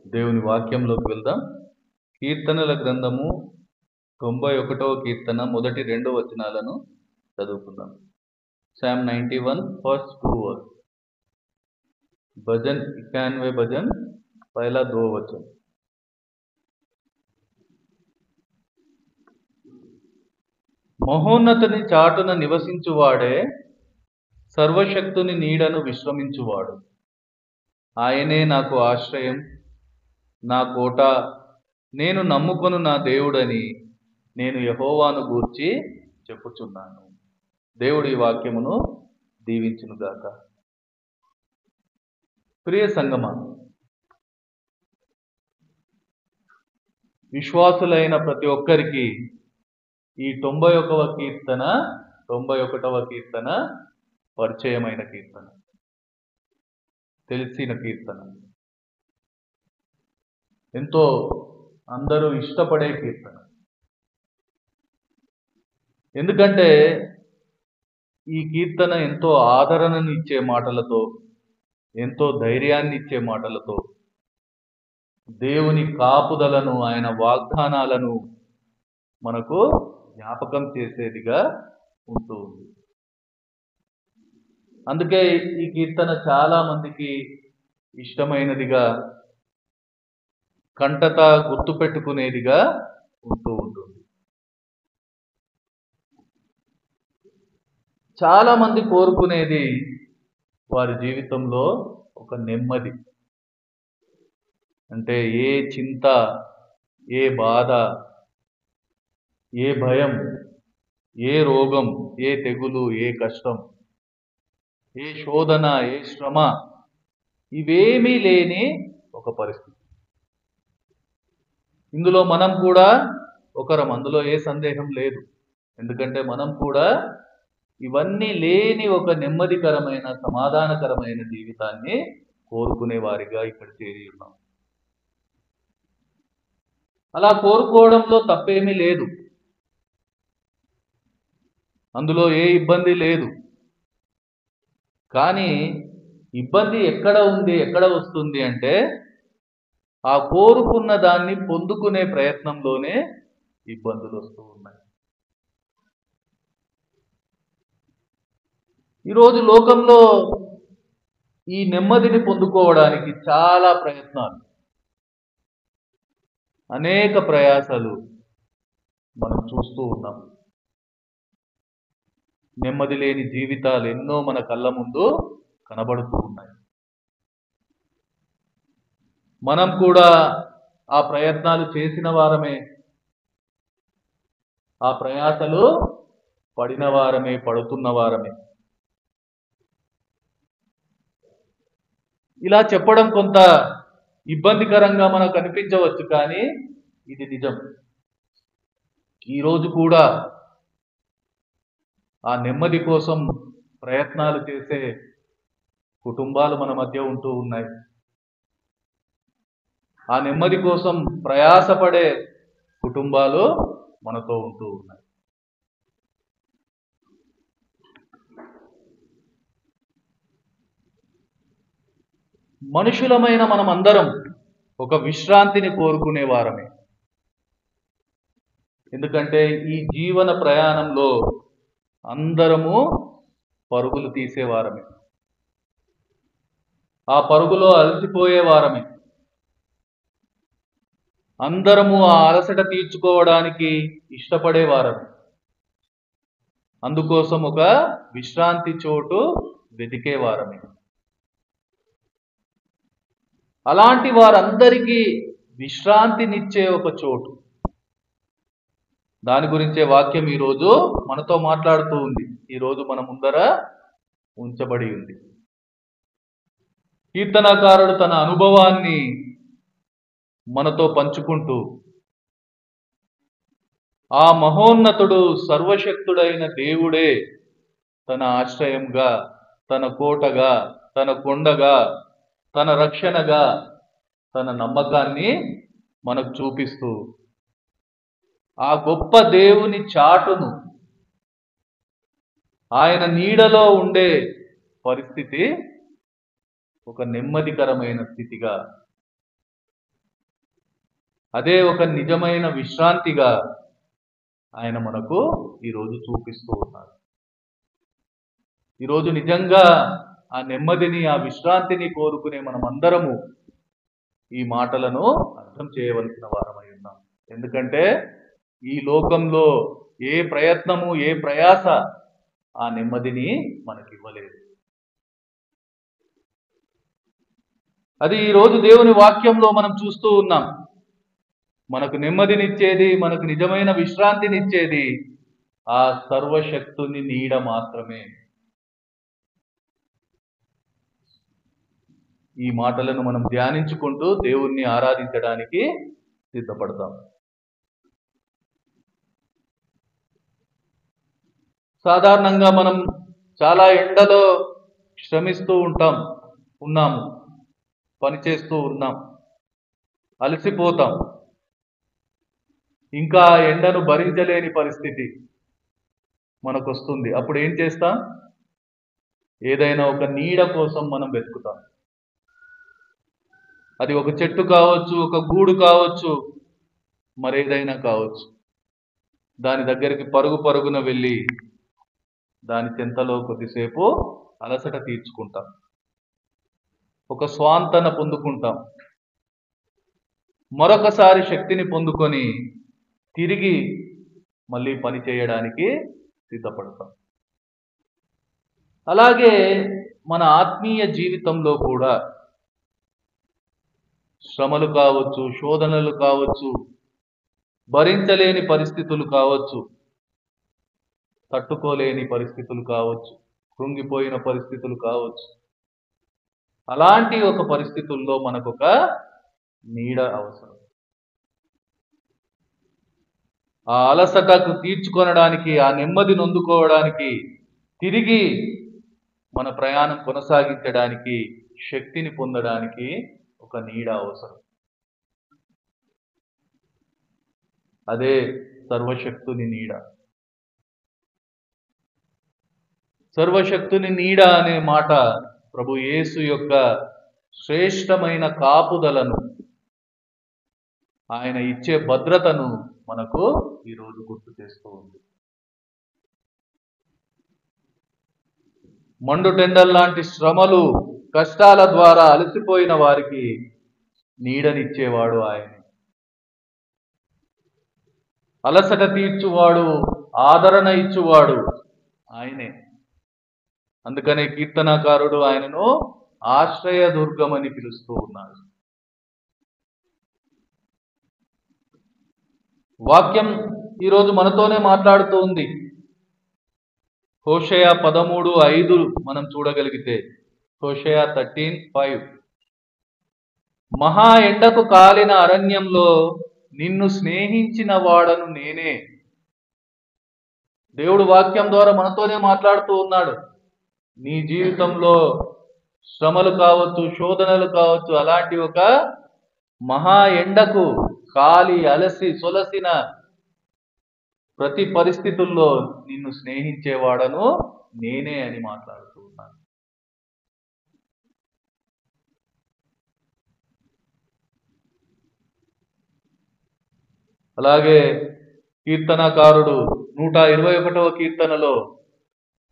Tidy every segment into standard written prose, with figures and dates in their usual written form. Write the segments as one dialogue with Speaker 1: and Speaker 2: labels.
Speaker 1: దేవుని వాక్యంలోకి వెళ్దాం. కీర్తనల గ్రంథము 91వ కీర్తన మొదటి 2 వచనాలను చదువుకుందాం. Psalm 91 first 2 verse. भजन 91 भजन पहला 2 वचन. మహోన్నతుని చాటున నివసించువాడే సర్వశక్తుని నీడను విశ్రమించువాడు. ఆయనే నాకు ఆశ్రయం, నా కోట, నేను నమ్ముకొను నా దేవుడని నేను యెహోవాను గూర్చి చెప్పుచున్నాను. దేవుడి వాక్యమును దీవించునుగాక. ప్రియ సంగమా, విశ్వాసులైన ప్రతి ఒక్కరికి ఈ 91వ కీర్తన పరిచయమైన కీర్తన, తెలిసిన కీర్తన, ఎంతో అందరూ ఇష్టపడే కీర్తన. ఎందుకంటే ఈ కీర్తన ఎంతో ఆదరణను ఇచ్చే మాటలతో, ఎంతో ధైర్యాన్ని ఇచ్చే మాటలతో, దేవుని కాపుదలను, ఆయన వాగ్దానాలను మనకు జ్ఞాపకం చేసేదిగా ఉంటూ ఉంది. అందుకే ఈ కీర్తన చాలా మందికి ఇష్టమైనదిగా, కంటత గుర్తుపెట్టుకునేదిగా ఉంటూ ఉంటుంది. చాలా మంది కోరుకునేది వారి జీవితంలో ఒక నెమ్మది. అంటే ఏ చింత, ఏ బాధ, ఏ భయం, ఏ రోగం, ఏ తెగులు, ఏ కష్టం, ఏ శోధన, ఏ శ్రమ, ఇవేమీ లేని ఒక పరిస్థితి. ఇందులో మనం కూడా ఒకరం, అందులో ఏ సందేహం లేదు. ఎందుకంటే మనం కూడా ఇవన్నీ లేని ఒక నెమ్మదికరమైన, సమాధానకరమైన జీవితాన్ని కోరుకునే వారిగా ఇక్కడ చేరి ఉన్నాం. అలా కోరుకోవడంలో తప్పేమీ లేదు, అందులో ఏ ఇబ్బంది లేదు. కానీ ఇబ్బంది ఎక్కడ ఉంది, ఎక్కడ వస్తుంది అంటే ఆ కోరుకున్న దాన్ని పొందుకునే ప్రయత్నంలోనే ఇబ్బందులు వస్తూ ఉన్నాయి. ఈరోజు లోకంలో ఈ నెమ్మదిని పొందుకోవడానికి చాలా ప్రయత్నాలు, అనేక ప్రయాసాలు మనం చూస్తూ ఉన్నాం. నెమ్మది లేని జీవితాలు ఎన్నో మన కళ్ళ ముందు కనబడుతూ ఉన్నాయి. మనం కూడా ఆ ప్రయత్నాలు చేసిన వారమే, ఆ ప్రయాసలు పడిన వారమే, పడుతున్న వారమే. ఇలా చెప్పడం కొంత ఇబ్బందికరంగా మనకు అనిపించవచ్చు, కానీ ఇది నిజం. ఈరోజు కూడా ఆ నెమ్మది కోసం ప్రయత్నాలు చేసే కుటుంబాలు మన మధ్య ఉంటూ ఉన్నాయి. ఆ నెమ్మది కోసం ప్రయాసపడే కుటుంబాలు మనతో ఉంటూ ఉన్నాయి. మనుషులమైన మనం అందరం ఒక విశ్రాంతిని కోరుకునే వారమే. ఎందుకంటే ఈ జీవన ప్రయాణంలో అందరము పరుగులు తీసేవారమే, ఆ పరుగులో అలసిపోయే వారమే. అందరము ఆ అలసట తీర్చుకోవడానికి ఇష్టపడేవారమే. అందుకోసం ఒక విశ్రాంతి చోటు వెతికేవారమే. అలాంటి వారందరికీ విశ్రాంతినిచ్చే ఒక చోటు, దాని గురించే వాక్యం ఈరోజు మనతో మాట్లాడుతూ ఉంది. ఈరోజు మన ముందర ఉంచబడి ఉంది. కీర్తనకారుడు తన అనుభవాన్ని మనతో పంచుకుంటూ, ఆ మహోన్నతుడు, సర్వశక్తుడైన దేవుడే తన ఆశ్రయంగా, తన కోటగా, తన కొండగా, తన రక్షణగా, తన నమ్మకాన్ని మనకు చూపిస్తూ, ఆ గొప్ప దేవుని చాటును, ఆయన నీడలో ఉండే పరిస్థితి ఒక నెమ్మదికరమైన స్థితిగా, అదే ఒక నిజమైన విశ్రాంతిగా ఆయన మనకు ఈరోజు చూపిస్తూ ఉన్నారు. ఈరోజు నిజంగా ఆ నెమ్మదిని, ఆ విశ్రాంతిని కోరుకునే మనమందరము ఈ మాటలను అర్థం చేయవలసిన వారమై ఉన్నాం. ఎందుకంటే ఈ లోకంలో ఏ ప్రయత్నము, ఏ ప్రయాస ఆ నెమ్మదిని మనకివ్వలేదు. అది ఈరోజు దేవుని వాక్యంలో మనం చూస్తూ ఉన్నాం. మనకు నెమ్మదినిచ్చేది, మనకు నిజమైన విశ్రాంతినిచ్చేది ఆ సర్వశక్తుని నీడ మాత్రమే. ఈ మాటలను మనం ధ్యానించుకుంటూ దేవుణ్ణి ఆరాధించడానికి సిద్ధపడతాం. సాధారణంగా మనం చాలా ఎండలో శ్రమిస్తూ ఉన్నాము, పనిచేస్తూ ఉన్నాం, అలసిపోతాం. ఇంకా ఎండను భరించలేని పరిస్థితి మనకు వస్తుంది. అప్పుడు ఏం చేస్తాం? ఏదైనా ఒక నీడ కోసం మనం వెతుకుతాం. అది ఒక చెట్టు కావచ్చు, ఒక గూడు కావచ్చు, మరేదైనా కావచ్చు. దాని దగ్గరికి పరుగున వెళ్ళి దాని చెంతలో కొద్దిసేపు అలసట తీర్చుకుంటాం, ఒక స్వాంతన పొందుకుంటాం, మరొకసారి శక్తిని పొందుకొని తిరిగి మళ్ళీ పని చేయడానికి సిద్ధపడతాం. అలాగే మన ఆత్మీయ జీవితంలో కూడా శ్రమలు కావచ్చు, శోధనలు కావచ్చు, భరించలేని పరిస్థితులు కావచ్చు, తట్టుకోలేని పరిస్థితులు కావచ్చు, కృంగిపోయిన పరిస్థితులు కావచ్చు. అలాంటి ఒక పరిస్థితుల్లో మనకొక నీడ అవసరం. ఆ అలసటకు తీర్చుకొనడానికి, ఆ నెమ్మది నొందుకోవడానికి, తిరిగి మన ప్రయాణం కొనసాగించడానికి, శక్తిని పొందడానికి ఒక నీడ అవసరం. అదే సర్వశక్తుని నీడ. సర్వశక్తుని నీడ అనే మాట ప్రభు యేసు యొక్క శ్రేష్టమైన కాపుదలను, ఆయన ఇచ్చే భద్రతను మనకు ఈరోజు గుర్తు చేస్తూ ఉంది. మండుటెండల్ లాంటి శ్రమలు, కష్టాల ద్వారా అలసిపోయిన వారికి నీడనిచ్చేవాడు ఆయనే. అలసట తీర్చువాడు, ఆదరణ ఇచ్చువాడు ఆయనే. అందుకనే కీర్తనాకారుడు ఆయనను ఆశ్రయదుర్గమని పిలుస్తూ ఉన్నాడు. వాక్యం ఈరోజు మనతోనే మాట్లాడుతూ ఉంది. హోషేయ 13:5 మనం చూడగలిగితే, హోషేయ 13:5, మహా ఎండకు కాలిన అరణ్యంలో నిన్ను స్నేహించిన వాడను నేనే. దేవుడు వాక్యం ద్వారా మనతోనే మాట్లాడుతూ ఉన్నాడు. నీ జీవితంలో శ్రమలు కావచ్చు, శోధనలు కావచ్చు, అలాంటి ఒక మహా ఎండకు కాలి అలసి సొలసిన ప్రతి పరిస్థితుల్లో నిన్ను స్నేహించేవాడను నేనే అని మాట్లాడుతూ ఉన్నాను. అలాగే కీర్తనకారుడు 121వ కీర్తనలో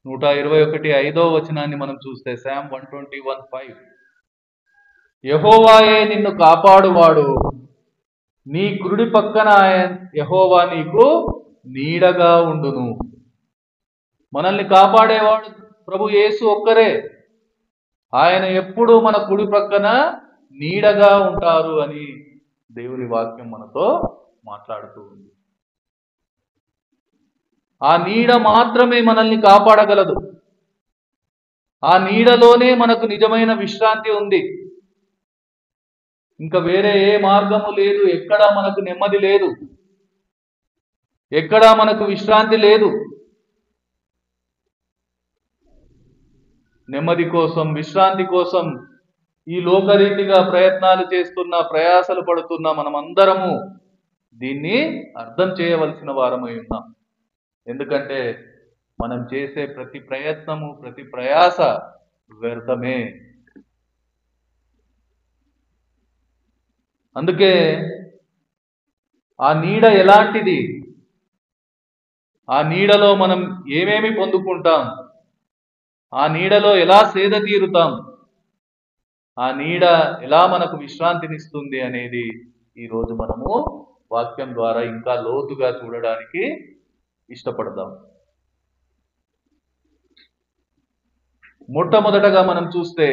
Speaker 1: 121:5 వచనాన్ని మనం చూస్తే, సామ్ 121:5, యెహోవాయే నిన్ను కాపాడువాడు, నీ కుడి పక్కన యెహోవా నీకు నీడగా ఉండును. మనల్ని కాపాడేవాడు ప్రభు యేసు ఒక్కరే. ఆయన ఎప్పుడూ మన కుడి పక్కన నీడగా ఉంటారు అని దేవుని వాక్యం మనతో మాట్లాడుతూ ఉంది. ఆ నీడ మాత్రమే మనల్ని కాపాడగలదు. ఆ నీడలోనే మనకు నిజమైన విశ్రాంతి ఉంది. ఇంకా వేరే ఏ మార్గము లేదు. ఎక్కడా మనకు నెమ్మది లేదు, ఎక్కడా మనకు విశ్రాంతి లేదు. నెమ్మది కోసం, విశ్రాంతి కోసం ఈ లోకరీతిగా ప్రయత్నాలు చేస్తున్నా, ప్రయాసలు పడుతున్నా మనమందరము దీన్ని అర్థం చేయవలసిన వారమై ఉన్నాం. ఎందుకంటే మనం చేసే ప్రతి ప్రయత్నము, ప్రతి ప్రయాస వ్యర్థమే. అందుకే ఆ నీడ ఎలాంటిది, ఆ నీడలో మనం ఏమేమి పొందుకుంటాం, ఆ నీడలో ఎలా సేద తీరుతాం, ఆ నీడ ఎలా మనకు విశ్రాంతినిస్తుంది అనేది ఈరోజు మనము వాక్యం ద్వారా ఇంకా లోతుగా చూడడానికి ఇష్టపడదాం. మొట్టమొదటగా మనం చూస్తే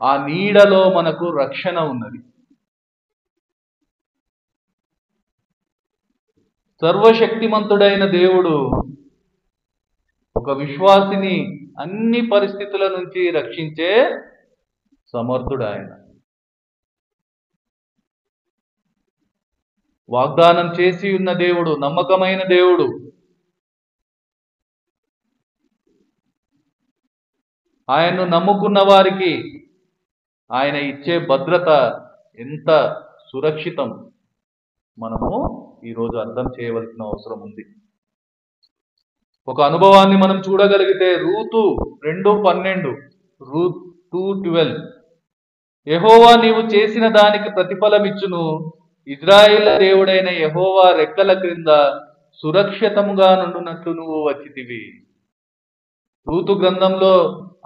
Speaker 1: ఆ నీడలో మనకు రక్షణ ఉన్నది. సర్వశక్తిమంతుడైన దేవుడు ఒక విశ్వాసిని అన్ని పరిస్థితుల నుంచి రక్షించే సమర్థుడు ఆయన. వాగ్దానం చేసి ఉన్న దేవుడు, నమ్మకమైన దేవుడు. ఆయన్ను నమ్ముకున్న వారికి ఆయన ఇచ్చే భద్రత ఎంత సురక్షితం మనము ఈరోజు అర్థం చేయవలసిన అవసరం ఉంది. ఒక అనుభవాన్ని మనం చూడగలిగితే రూతు 2:12, రూత్ 2:12, యెహోవా నీవు చేసిన దానికి ప్రతిఫలమిచ్చును, ఇజ్రాయేల్ దేవుడైన యెహోవా రెక్కల క్రింద సురక్షితముగా నుండునట్లు నువ్వు వచ్చితివి. రూతు గ్రంథంలో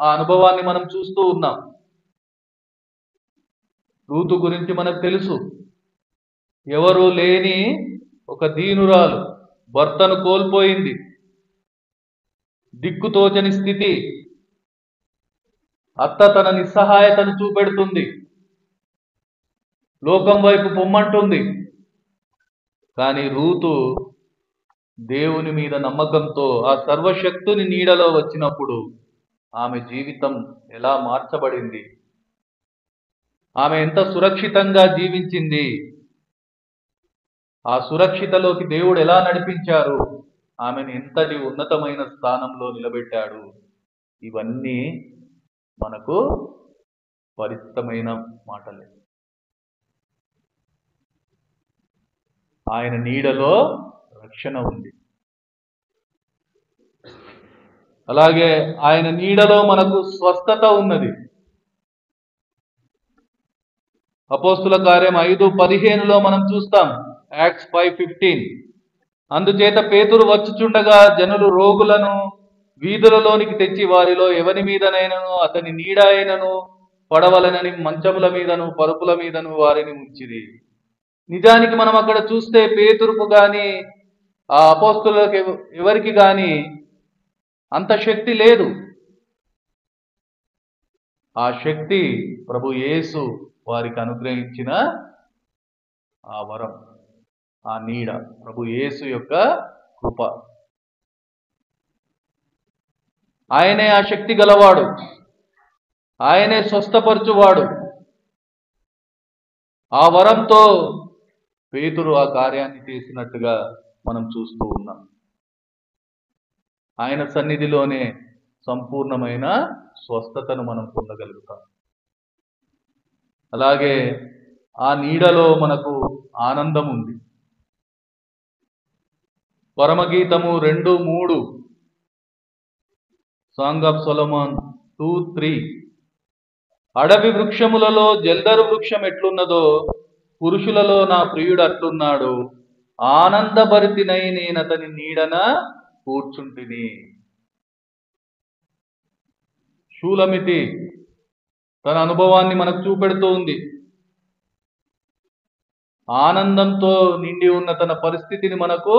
Speaker 1: ఆ అనుభవాన్ని మనం చూస్తూ ఉన్నాం. రూతు గురించి మనకు తెలుసు. ఎవరు లేని ఒక దీనురాలు, భర్తను కోల్పోయింది, దిక్కుతోచని స్థితి. అత్త తన నిస్సహాయతను చూపెడుతుంది, లోకం వైపు పొమ్మంటుంది. కానీ రూతు దేవుని మీద నమ్మకంతో ఆ సర్వశక్తుని నీడలో వచ్చినప్పుడు ఆమె జీవితం ఎలా మార్చబడింది, ఆమె ఎంత సురక్షితంగా జీవించింది, ఆ సురక్షితలోకి దేవుడు ఎలా నడిపించారు, ఆమెను ఎంతటి ఉన్నతమైన స్థానంలో నిలబెట్టాడు. ఇవన్నీ మనకు పరిచితమైన మాటలే. ఆయన నీడలో రక్షణ ఉంది. అలాగే ఆయన నీడలో మనకు స్వస్థత ఉన్నది. అపోస్తుల కార్యం 5:15లో మనం చూస్తాం, యాక్ట్స్ 5:15. అందుచేత పేతురు వచ్చుచుండగా జనులు రోగులను వీధులలోనికి తెచ్చి వారిలో ఎవరి మీదనైనను అతని నీడ అయినను పడవలనని మంచముల మీదను పరుపుల మీదను వారిని ఉంచిరి. నిజానికి మనం అక్కడ చూస్తే పేతురుకు గాని ఆ అపోస్తులకు ఎవరికి గాని అంత శక్తి లేదు. ఆ శక్తి ప్రభు యేసు వారికి అనుగ్రహించిన ఆ వరం, ఆ నీడ, ప్రభు యేసు యొక్క కృప. ఆయనే ఆ శక్తి గలవాడు, ఆయనే స్వస్థపరచువాడు. ఆ వరంతో పేతురు ఆ కార్యాన్ని చేసినట్టుగా మనం చూస్తూ ఉన్నాం. ఆయన సన్నిధిలోనే సంపూర్ణమైన స్వస్థతను మనం పొందగలుగుతాం. అలాగే ఆ నీడలో మనకు ఆనందం ఉంది. పరమగీతము 2:3, సాంగ్ ఆఫ్ సొలొమోన్ 2:3, అడవి వృక్షములలో జల్దరు వృక్షం ఎట్లున్నదో పురుషులలో నా ప్రియుడు అట్లున్నాడు, ఆనందభరితినై నేనతని నీడన కూర్చుంటిని. షూలమితి తన అనుభవాన్ని మనకు చూపెడుతూ ఉంది. ఆనందంతో నిండి ఉన్న తన పరిస్థితిని మనకు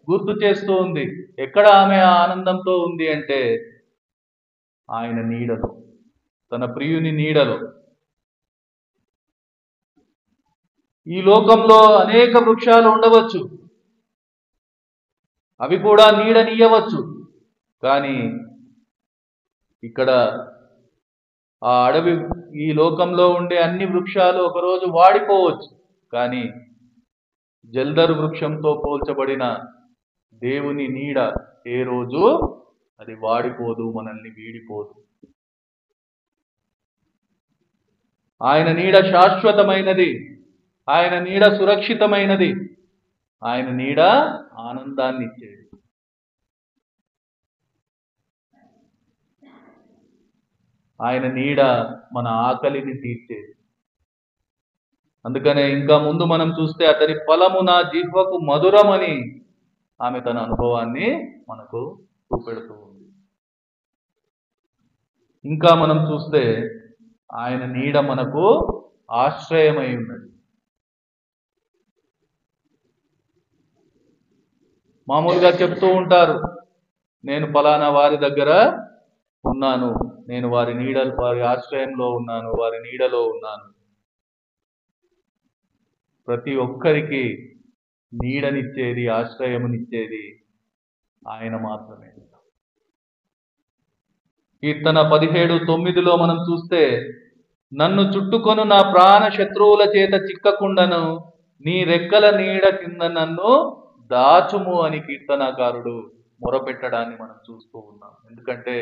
Speaker 1: గుర్తు చేస్తూ ఉంది. ఎక్కడ ఆమె ఆనందంతో ఉంది అంటే ఆయన నీడలో, తన ప్రియుని నీడలో. ఈ లోకంలో అనేక వృక్షాలు ఉండవచ్చు, అవి కూడా నీడనియ్యవచ్చు. కానీ ఇక్కడ ఆ అడవి, ఈ లోకంలో ఉండే అన్ని వృక్షాలు ఒకరోజు వాడిపోవచ్చు. కానీ జల్దరు వృక్షంతో పోల్చబడిన దేవుని నీడ ఏ రోజు అది వాడిపోదు, మనల్ని వీడిపోదు. ఆయన నీడ శాశ్వతమైనది, ఆయన నీడ సురక్షితమైనది, ఆయన నీడ ఆనందాన్ని ఇచ్చేది. ఆయన నీడ మన ఆకలిని తీర్చేది. అందుకనే ఇంకా ముందు మనం చూస్తే అతని ఫలము నా జిహ్వకు మధురమని ఆమె తన అనుభవాన్ని మనకు చూపెడుతూ ఉంది. ఇంకా మనం చూస్తే ఆయన నీడ మనకు ఆశ్రయమై ఉన్నది. మామూలుగా చెప్తూ ఉంటారు, నేను ఫలానా వారి దగ్గర ఉన్నాను, నేను వారి ఆశ్రయంలో ఉన్నాను, వారి నీడలో ఉన్నాను. ప్రతి ఒక్కరికి నీడనిచ్చేది, ఆశ్రయమునిచ్చేది ఆయన మాత్రమే. కీర్తన 17:9 మనం చూస్తే, నన్ను చుట్టుకొను నా ప్రాణ శత్రువుల చేత చిక్కకుండను, నీ రెక్కల నీడ కింద నన్ను దాచుము అని కీర్తనాకారుడు మొరపెట్టడాన్ని మనం చూస్తూ ఉన్నాం. ఎందుకంటే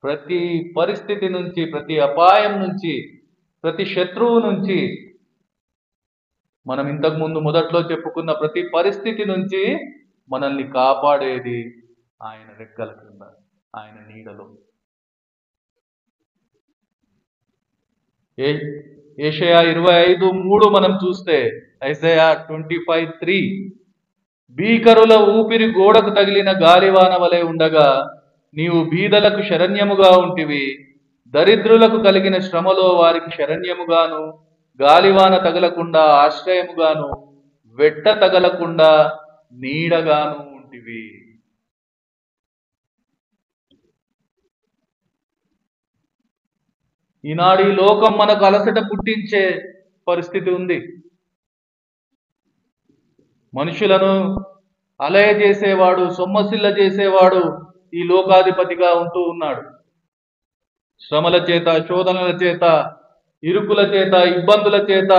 Speaker 1: ప్రతి పరిస్థితి నుంచి, ప్రతి అపాయం నుంచి, ప్రతి శత్రువు నుంచి, మనం ఇంతకుముందు మొదట్లో చెప్పుకున్న ప్రతి పరిస్థితి నుంచి మనల్ని కాపాడేది ఆయన రెక్కల కింద, ఆయన నీడలో. యెషయా 25:3 మనం చూస్తే, ఐజయా 25:3, భీకరుల ఊపిరి గోడకు తగిలిన గాలివాన వలె ఉండగా నీవు బీదలకు శరణ్యముగా ఉంటివి, దరిద్రులకు కలిగిన శ్రమలో వారికి శరణ్యముగాను, గాలివాన తగలకుండా ఆశ్రయముగాను, వెట్ట తగలకుండా నీడగాను ఉంటివి. ఈనాడు ఈ లోకం మనకు అలసట పుట్టించే పరిస్థితి ఉంది. మనుషులను అలయ చేసేవాడు, సొమ్మసిల్ల చేసేవాడు ఈ లోకాధిపతిగా ఉంటూ ఉన్నాడు. శ్రమల చేత, శోధనల చేత, ఇరుకుల చేత, ఇబ్బందుల చేత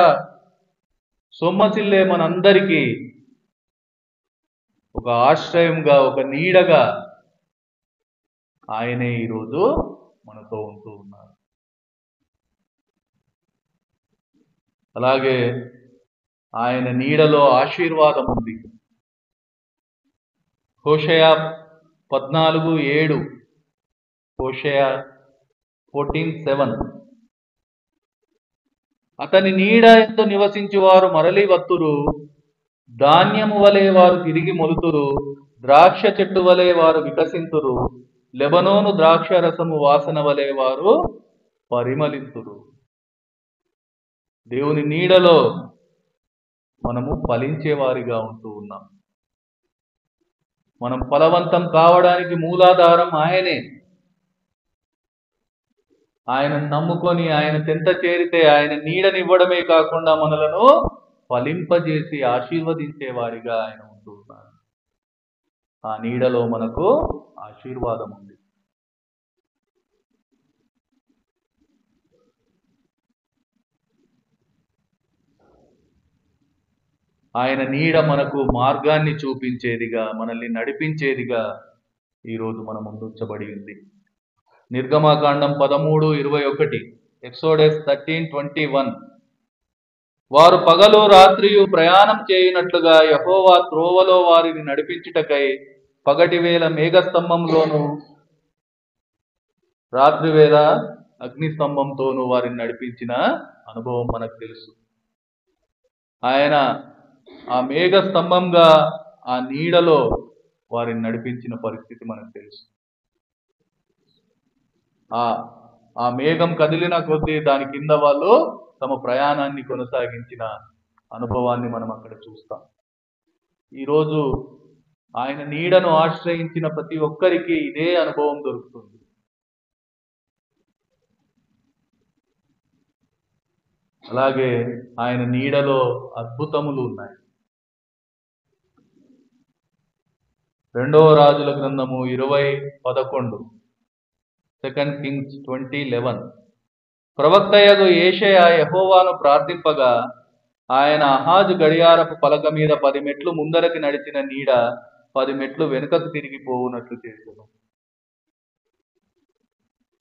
Speaker 1: సొమ్మసిల్లే మనందరికీ ఒక ఆశ్రయంగా, ఒక నీడగా ఆయనే ఈరోజు మనతో ఉంటూ ఉన్నారు. అలాగే ఆయన నీడలో ఆశీర్వాదం ఉంది. హోషేయ 14:7, హోషేయ 14:7, అతని నీడ యందు నివసించు వారు మరలి వత్తురు, ధాన్యము వలె వారు తిరిగి మొలుతురు, ద్రాక్ష చెట్టు వలె వారు వికసింతురు, లెబనోను ద్రాక్ష రసము వాసన వలె వారు పరిమళింతురు. దేవుని నీడలో మనము ఫలించే వారిగా ఉంటూ ఉన్నాం. మనం ఫలవంతం కావడానికి మూలాధారం ఆయనే. ఆయనను నమ్ముకొని ఆయన చెంత చేరితే ఆయన నీడనివ్వడమే కాకుండా మనలను ఫలింపజేసి ఆశీర్వదించే వారిగా ఆయన ఉంటూ ఉన్నారు. ఆ నీడలో మనకు ఆశీర్వాదం ఉంది. ఆయన నీడ మనకు మార్గాన్ని చూపించేదిగా, మనల్ని నడిపించేదిగా ఈరోజు మన ముందుంచబడి ఉంది. నిర్గమకాండం 13:21, ఎక్సోడస్ 13:21, వారు పగలు రాత్రియు ప్రయాణం చేయునట్లుగా యెహోవా త్రోవలో వారిని నడిపించుటకై పగటివేళ మేఘస్తంభంలోను రాత్రివేళ అగ్నిస్తంభంతోనూ వారిని నడిపించిన అనుభవం మనకు తెలుసు. ఆయన ఆ మేఘ స్తంభంగా, ఆ నీడలో వారిని నడిపించిన పరిస్థితి మనకు తెలుసు. ఆ మేఘం కదిలిన కొద్దీ దాని కింద వాళ్ళు తమ ప్రయాణాన్ని కొనసాగించిన అనుభవాన్ని మనం అక్కడ చూస్తాం. ఈరోజు ఆయన నీడను ఆశ్రయించిన ప్రతి ఒక్కరికి ఇదే అనుభవం దొరుకుతుంది. అలాగే ఆయన నీడలో అద్భుతములు ఉన్నాయి. 2వ రాజుల గ్రంథము 20:11, 2 Kings 20:11, ప్రవక్తయగు యెషయా యెహోవాను ప్రార్థింపగా ఆయన అహాజు గడియారపు పలక మీద 10 మెట్లు ముందరకి నడిచిన నీడ 10 మెట్లు వెనుకకు తిరిగిపోవునట్లు చేశాను.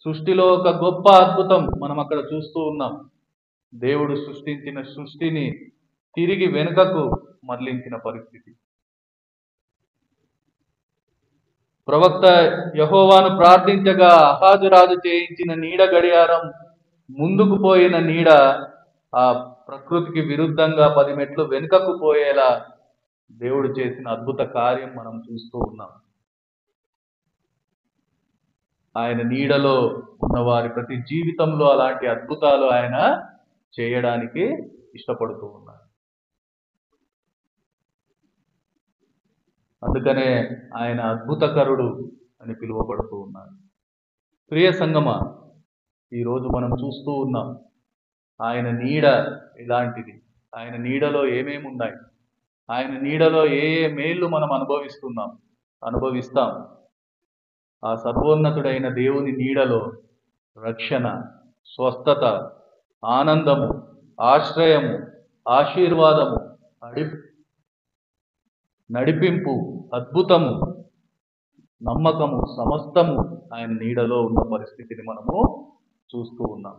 Speaker 1: సృష్టిలో ఒక గొప్ప అద్భుతం మనం అక్కడ చూస్తూ ఉన్నాం. దేవుడు సృష్టించిన సృష్టిని తిరిగి వెనుకకు మరలించిన పరిస్థితి. ప్రవక్త యెహోవాను ప్రార్థించగా అహాజు రాజు చేయించిన నీడ గడియారం ముందుకు పోయిన నీడ ఆ ప్రకృతికి విరుద్ధంగా 10 మెట్లు వెనుకకు పోయేలా దేవుడు చేసిన అద్భుత కార్యం మనం చూస్తూ ఉన్నాం. ఆయన నీడలో ఉన్నవారి ప్రతి జీవితంలో అలాంటి అద్భుతాలు ఆయన చేయడానికి ఇష్టపడుతూ ఉన్నారు. అందుకనే ఆయన అద్భుతకరుడు అని పిలువబడుతూ ఉన్నారు. ప్రియ సంగమా, ఈరోజు మనం చూస్తూ ఉన్నాం ఆయన నీడ ఎలాంటిది, ఆయన నీడలో ఏమేమి ఉన్నాయి, ఆయన నీడలో ఏ ఏ మేళ్ళు మనం అనుభవిస్తాం. ఆ సర్వోన్నతుడైన దేవుని నీడలో రక్షణ, స్వస్థత, ఆనందము, ఆశ్రయము, ఆశీర్వాదము, నడిపింపు, అద్భుతము, నమ్మకము, సమస్తము ఆయన నీడలో ఉన్న పరిస్థితిని మనము చూస్తూ ఉన్నాం.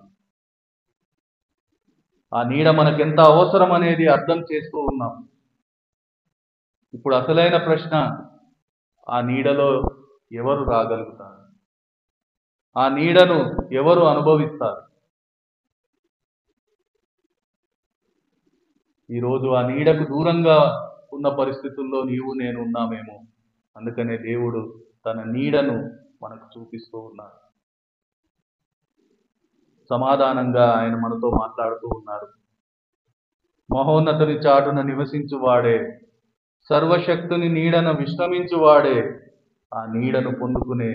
Speaker 1: ఆ నీడ మనకెంత అవసరం అనేది అర్థం చేస్తూ ఉన్నాం. ఇప్పుడు అసలైన ప్రశ్న, ఆ నీడలో ఎవరు రాగలుగుతారు? ఆ నీడను ఎవరు అనుభవిస్తారు? ఈరోజు ఆ నీడకు దూరంగా ఉన్న పరిస్థితుల్లో నీవు నేను ఉన్నామేమో. అందుకనే దేవుడు తన నీడను మనకు చూపిస్తూ ఉన్నారు. సమాధానంగా ఆయన మనతో మాట్లాడుతూ ఉన్నారు. మహోన్నతుని చాటున నివసించువాడే, సర్వశక్తుని నీడన విశ్రమించువాడే ఆ నీడను పొందుకునే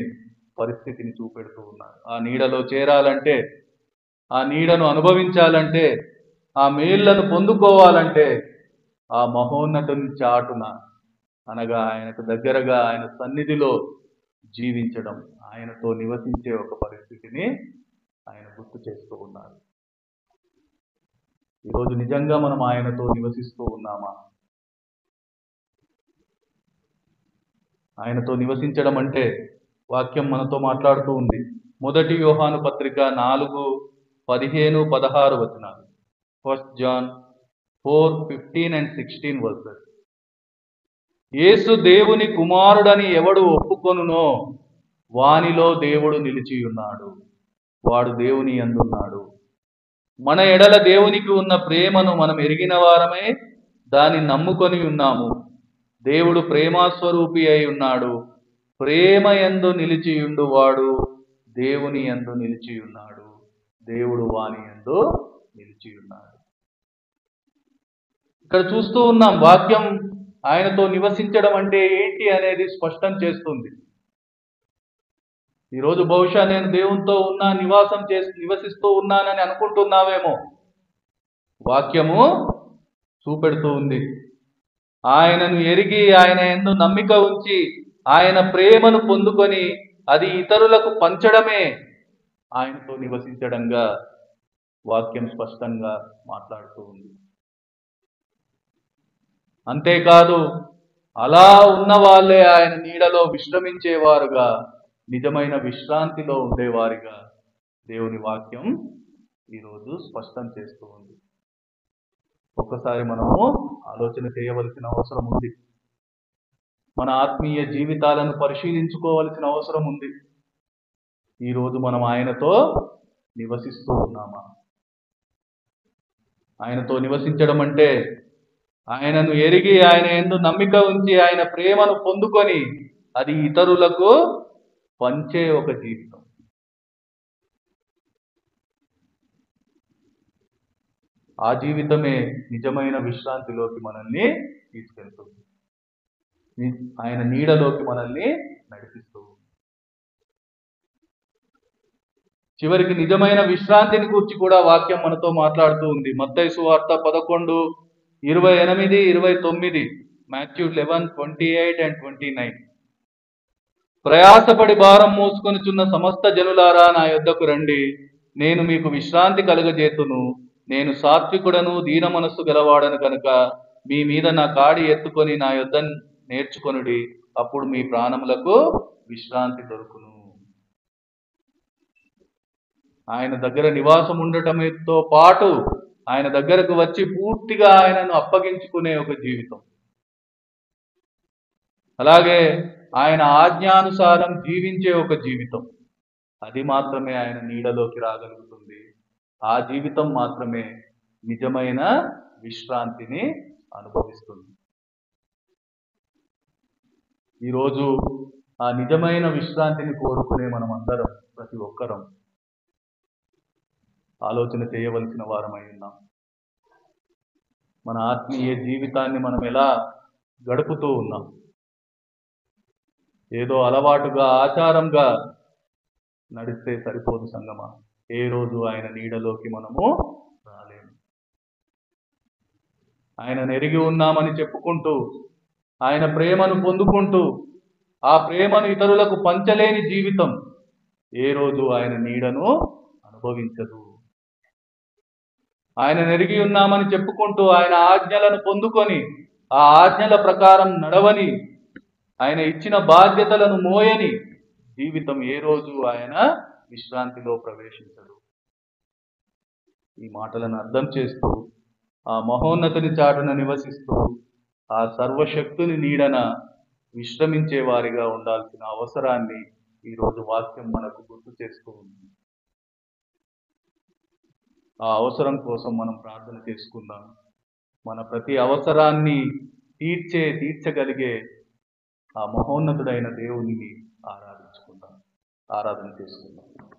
Speaker 1: పరిస్థితిని చూపెడుతూ ఉన్నారు. ఆ నీడలో చేరాలంటే, ఆ నీడను అనుభవించాలంటే, ఆ మేళ్లను పొందుకోవాలంటే ఆ మహోన్నతుని చాటున, అనగా ఆయనకు దగ్గరగా ఆయన సన్నిధిలో జీవించడం, ఆయనతో నివసించే ఒక పరిస్థితిని ఆయన గుర్తు చేస్తూ ఉన్నారు. ఈరోజు నిజంగా మనం ఆయనతో నివసిస్తూ ఉన్నామా? ఆయనతో నివసించడం అంటే వాక్యం మనతో మాట్లాడుతూ ఉంది. 1 యోహాను పత్రిక 4:15-16 1 John 4:15 and 16 verses. యేసు దేవుని కుమారుడని ఎవడు ఒప్పుకొనునో వానిలో దేవుడు నిలిచి ఉన్నాడు, వాడు దేవుని యందున్నాడు. మన ఎడల దేవునికి ఉన్న ప్రేమను మనం ఎరిగిన వారమే దాన్ని నమ్ముకొని ఉన్నాము. దేవుడు ప్రేమాస్వరూపి అయి ఉన్నాడు. ప్రేమ యందు నిలిచియుండు వాడు దేవుని యందు నిలిచి ఉన్నాడు, దేవుడు వాని యందు నిలిచి ఉన్నాడు. ఇక్కడ చూస్తూ ఉన్నాం, వాక్యం ఆయనతో నివసించడం అంటే ఏంటి అనేది స్పష్టం చేస్తుంది. ఈరోజు బహుశా నేను దేవునితో నివసిస్తూ ఉన్నానని అనుకుంటున్నావేమో. వాక్యము చూపెడుతూ ఉంది, ఆయనను ఎరిగి ఆయన యందు నమ్మిక ఉంచి ఆయన ప్రేమను పొందుకొని అది ఇతరులకు పంచడమే ఆయనతో నివసించడంగా వాక్యం స్పష్టంగా మాట్లాడుతూ ఉంది. అంతేకాదు, అలా ఉన్న వాళ్ళే ఆయన నీడలో విశ్రమించేవారుగా, నిజమైన విశ్రాంతిలో ఉండేవారిగా దేవుని వాక్యం ఈరోజు స్పష్టం చేస్తూ ఉంది. ఒక్కసారి మనము ఆలోచన చేయవలసిన అవసరం ఉంది. మన ఆత్మీయ జీవితాలను పరిశీలించుకోవలసిన అవసరం ఉంది. ఈరోజు మనం ఆయనతో నివసిస్తూ ఉన్నామా? ఆయనతో నివసించడం అంటే ఆయనను ఎరిగి ఆయన యందు నమ్మిక ఉంచి ఆయన ప్రేమను పొందుకొని అది ఇతరులకు పంచే ఒక జీవితం. ఆ జీవితమే నిజమైన విశ్రాంతిలోకి మనల్ని తీసుకెళ్తుంది, ఆయన నీడలోకి మనల్ని నడిపిస్తూ. చివరికి నిజమైన విశ్రాంతిని గురించి కూడా వాక్యం మనతో మాట్లాడుతూ ఉంది. మత్తయి సువార్త 11:28-29, Matthew 11:28 and 29. ప్రయాసపడి భారం మోసుకొనుచున్న సమస్త జనులారా నా యొద్దకు రండి, నేను మీకు విశ్రాంతి కలుగజేతును. నేను సాత్వికుడను దీన మనస్సు గలవాడను కనుక మీ మీద నా కాడి ఎత్తుకొని నా యొద్ద నేర్చుకొనుడి, అప్పుడు మీ ప్రాణములకు విశ్రాంతి దొరుకును. ఆయన దగ్గర నివాసం ఉండటంతో పాటు ఆయన దగ్గరకు వచ్చి పూర్తిగా ఆయనను అప్పగించుకునే ఒక జీవితం, అలాగే ఆయన ఆజ్ఞానుసారం జీవించే ఒక జీవితం, అది మాత్రమే ఆయన నీడలోకి రాగలుగుతుంది. ఆ జీవితం మాత్రమే నిజమైన విశ్రాంతిని అనుభవిస్తుంది. ఈరోజు ఆ నిజమైన విశ్రాంతిని కోరుకునే మనం అందరం, ప్రతి ఒక్కరం ఆలోచన చేయవలసిన వారమై ఉన్నాం. మన ఆత్మీయ జీవితాన్ని మనం ఎలా గడుపుతూ ఉన్నాం? ఏదో అలవాటుగా, ఆచారంగా నడిస్తే సరిపోదు సంగమా. ఏ రోజు ఆయన నీడలోకి మనము రాలేము. ఆయన ఎరిగి ఉన్నామని చెప్పుకుంటూ, ఆయన ప్రేమను పొందుకుంటూ, ఆ ప్రేమను ఇతరులకు పంచలేని జీవితం ఏ రోజు ఆయన నీడను అనుభవించదు. ఆయన ఎరిగి ఉన్నామని చెప్పుకుంటూ, ఆయన ఆజ్ఞలను పొందుకొని ఆ ఆజ్ఞల ప్రకారం నడవని, ఆయన ఇచ్చిన బాధ్యతలను మోయని జీవితం ఏ రోజు ఆయన విశ్రాంతిలో ప్రవేశించడు. ఈ మాటలను అర్థం చేస్తూ, ఆ మహోన్నతుని చాటున నివసిస్తూ, ఆ సర్వశక్తుని నీడన విశ్రమించే వారిగా ఉండాల్సిన అవసరాన్ని ఈరోజు వాక్యం మనకు గుర్తు చేస్తూ ఉంది. ఆ అవసరం కోసం మనం ప్రార్థన చేసుకుందాం. మన ప్రతి అవసరాన్ని తీర్చగలిగే ఆ మహోన్నతుడైన దేవుని ఆరాధన చేసుకుందాం.